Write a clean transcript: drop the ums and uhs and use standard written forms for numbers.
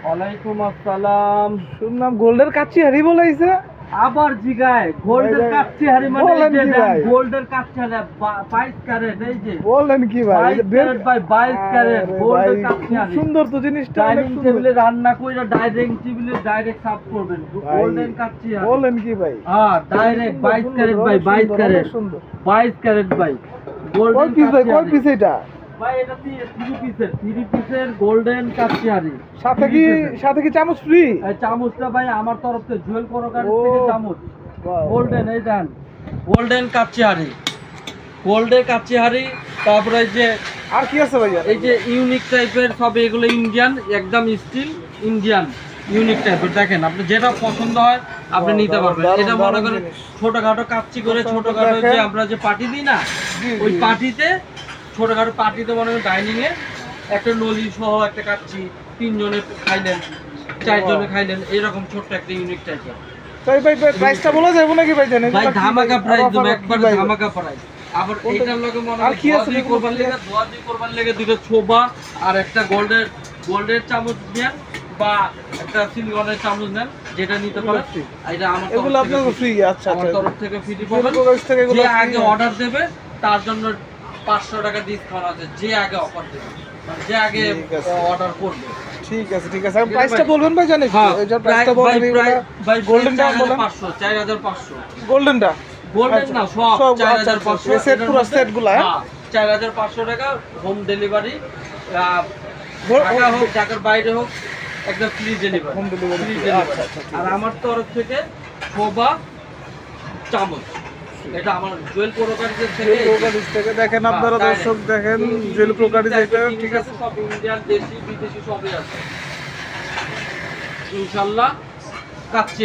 ওয়ালাইকুম আসসালাম। শুনলাম গোল্ডের কাচ্চি হাড়ি বলাইছে। আবার জিগায় গোল্ডের কাচ্চি হাড়ি মানে বলেন এই কি যে ভাই? গোল্ডের কাচ্চি হাড়ি 22 ক্যারেট এই যে বলেন কি ভাই? 22 ক্যারেট ভাই 22 ক্যারেট আরে গোল্ডের ভাই, কাচ্চি হাড়ি। সুন্দর তো জিনিসটা, অনেক ডাইনিং সুন্দর। টেবিলে রান্না কইরা ডাইরেক্ট টেবিলে ডাইরেক্ট সার্ভ করবেন ভাই, গোল্ডেন কাচ্চি হাড়ি। বলেন কি ভাই? হ্যাঁ ডাইরেক্ট 22 ক্যারেট ভাই 22 ক্যারেট সুন্দর। 22 ক্যারেট ভাই কয় গোল্ডেন পিস ভাই? কাচ্চি কয় হাড়ি। পিস এটা? ভাই এটা 3 পিসের গোল্ডেন কাচ্চি হাড়ি। সাথে কি চামচ ফ্রি? এই চামচটা ভাই আমার তরফ থেকে জুয়েল করোকার ও, থেকে চামচ বাহ, গোল্ডেন এই দেন গোল্ডেন কাচ্চি হাড়ি গোল্ডেন কাচ্চি হাড়ি। তারপরে এই যে আর কি আছে ভাইয়া? এই যে ইউনিক টাইপের সব এগুলো ইন্ডিয়ান একদম স্টিল ইন্ডিয়ান ইউনিক টাইপের দেখেন আপনি যেটা পছন্দ হয় আপনি বাহ, নিতে পারবেন। দারুণ, এটা দারুণ মনে করেন জিনিস। ছোটখাটো কাচ্চি করে দর্শক ছোটখাটো দেখেন। যে আমরা যে পার্টি দিই না জি, ওই জি। পার্টিতে ছোটখাটো পার্টিতে মনে করেন ডাইনিং এ একটা নলি সহ একটা কাচ্চি 3 জনে খাইলেন 4 জনে খাইলেন এরকম ছোট্ট একটা ইউনিক টাইপের। তাই ভাই প্রাইসটা বলা যাবে নাকি ভাই? জানেন ভাই ধামাকা প্রাইস দেব আবার একবার কি ভাই? ধামাকা প্রাইস। আবার কোনটা? এইটার লগে মনে আর হয় কি আছে? দোয়া দিয়ে করবার লেগে দুটো ছোবা আর একটা গোল্ডের চামচ দেন বা একটা সিলিকনের চামচ নেন যেটা নিতে পারেন। এটা আমার এগুলো তরফ আপনার থেকে ফ্রি? আচ্ছা আমার আচ্ছা। তরফ থেকে ফ্রি জুয়েল পাবেন। প্রোডাক্টস থেকে এগুলো যে free আগে হয়। অর্ডার দেবে তার জন্য 500 টাকা ডিসকাউন্ট আছে যে আগে অফার দেবে মানে যে আগে ঠিক আছে। অর্ডার করবে। ঠিক আছে ঠিক আছে। আর প্রাইসটা বলবেন ভাই? জানেন হ্যাঁ এটার প্রাইসটা বলেন। ভাই গোল্ডেনটা বলেন। 4500 গোল্ডেনটা গোল্ডেন না সব সব, 4500 আচ্ছা, সেট পুরো সেটগুলো, হ্যাঁ? 4500 টাকা হোম ডেলিভারি হোম- ঢাকা হোক ঢাকার বাইরে হোক একদম ফ্রি ডেলিভারি হোম ডেলিভারি। আচ্ছা আচ্ছা, ঠিক আর আছে। আমার তরফ থেকে খোবা চামচ এটা আমার জুয়েল প্রোকারিজের থেকে জুয়েল প্রোকারিজ থেকে দেখেন আপনারা হ্যাঁ, দর্শক দেখেন direct। জুয়েল প্রোকারিজ এটা, জিনিস ঠিক আছে। সব ইন্ডিয়ান দেশি বিদেশি সবই আছে ইনশাআল্লাহ কাচ্চি